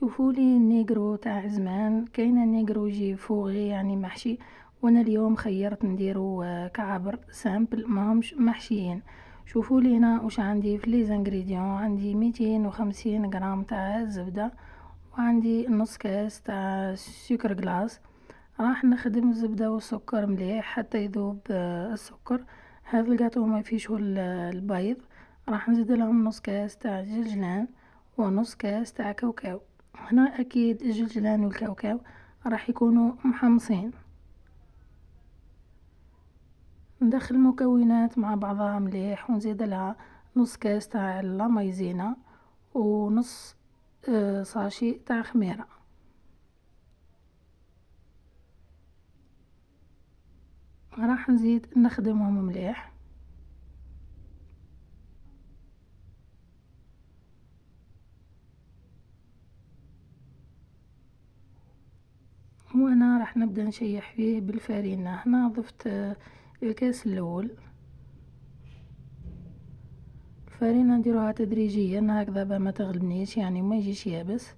شوفوا لي النيجرو تاع زمان. كاين النيجرو يجي فوغي يعني محشي، وانا اليوم خيرت نديرو كعبر سامبل ماهمش محشيين. شوفوا لي هنا واش عندي في لي زانغريديون. عندي 250 غرام تاع الزبده، وعندي نص كاس تاع سكر جلاس. راح نخدم الزبده والسكر مليح حتى يذوب السكر. هذا الجاتو ما فيش البيض. راح نزيد لهم نص كاس تاع جلجلان ونص كاس تاع كاوكاو. هنا اكيد الجلجلان والكاوكاو راح يكونوا محمصين. ندخل المكونات مع بعضها مليح ونزيد لها نص كاس تاع المايزينا ونص ساشي تاع خميره. راح نزيد نخدمهم مليح. وانا راح نبدا نشيح فيه بالفارينة. هنا ضفت الكاس الاول. الفارينة نديروها تدريجيا هكذا ما تغلبنيش يعني ما يجيش يابس.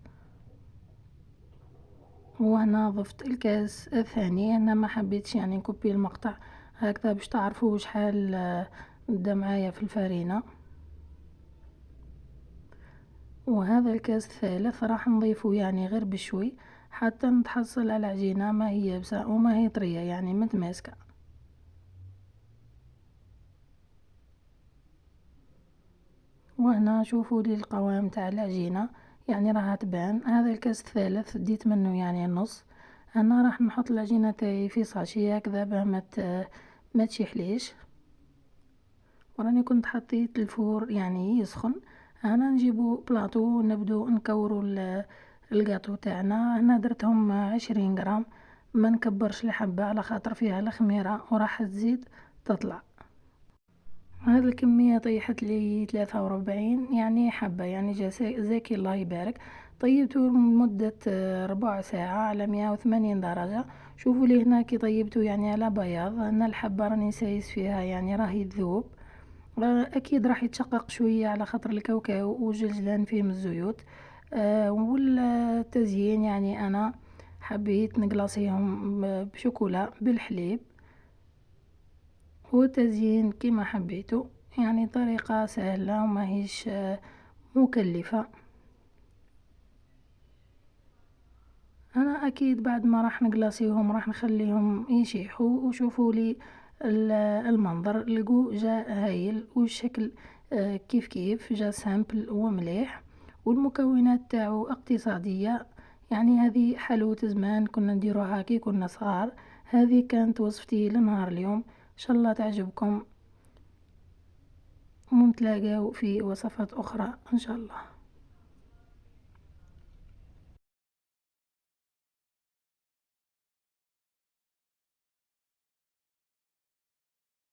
وهنا ضفت الكاس الثاني. انا ما حبيتش يعني نكوبي المقطع هكذا باش تعرفوا شحال بدا معايا في الفارينة. وهذا الكاس الثالث راح نضيفه يعني غير بشوي حتى نتحصل على العجينة ما هي يابسة وما هي طرية يعني متماسكة. وهنا شوفوا لي القوام تاع العجينة يعني راها تبان. هذا الكاس الثالث ديت منه يعني النص. انا راح نحط العجينة تاعي في ساشي هكذا باه ما تشيحليش. وراني كنت حطيت الفور يعني يسخن. انا نجيبو بلاطو ونبدو نكورو الجاتو تاعنا. هنا درتهم 20 غرام، ما نكبرش الحبة على خاطر فيها الخميرة وراح تزيد تطلع. هذه الكمية طيحت لي 43 يعني حبة يعني جزاك الله يبارك. طيبته لمدة ربع ساعة على 180 درجة. شوفوا لي هنا كي طيبته يعني على بياض. أنا الحبة راني سايس فيها يعني راهي تذوب. أكيد راح يتشقق شوية على خاطر الكاوكاو والجلجلان فيهم الزيوت. والتزيين يعني أنا حبيت نقلاصيهم بشوكولا بالحليب. وتزيين كما حبيتو يعني طريقة سهلة وما هيش مكلفة. انا اكيد بعد ما راح نقلاصيهم راح نخليهم يشيحوا. وشوفوا لي المنظر لقوا جاء هايل والشكل كيف كيف جاء سامبل ومليح. والمكونات تاعو اقتصادية يعني هذه حلوة زمان كنا نديروها كي كنا صغار. هذه كانت وصفتي لنهار اليوم. ان شاء الله تعجبكم ونتلاقاو في وصفات أخرى إن شاء الله.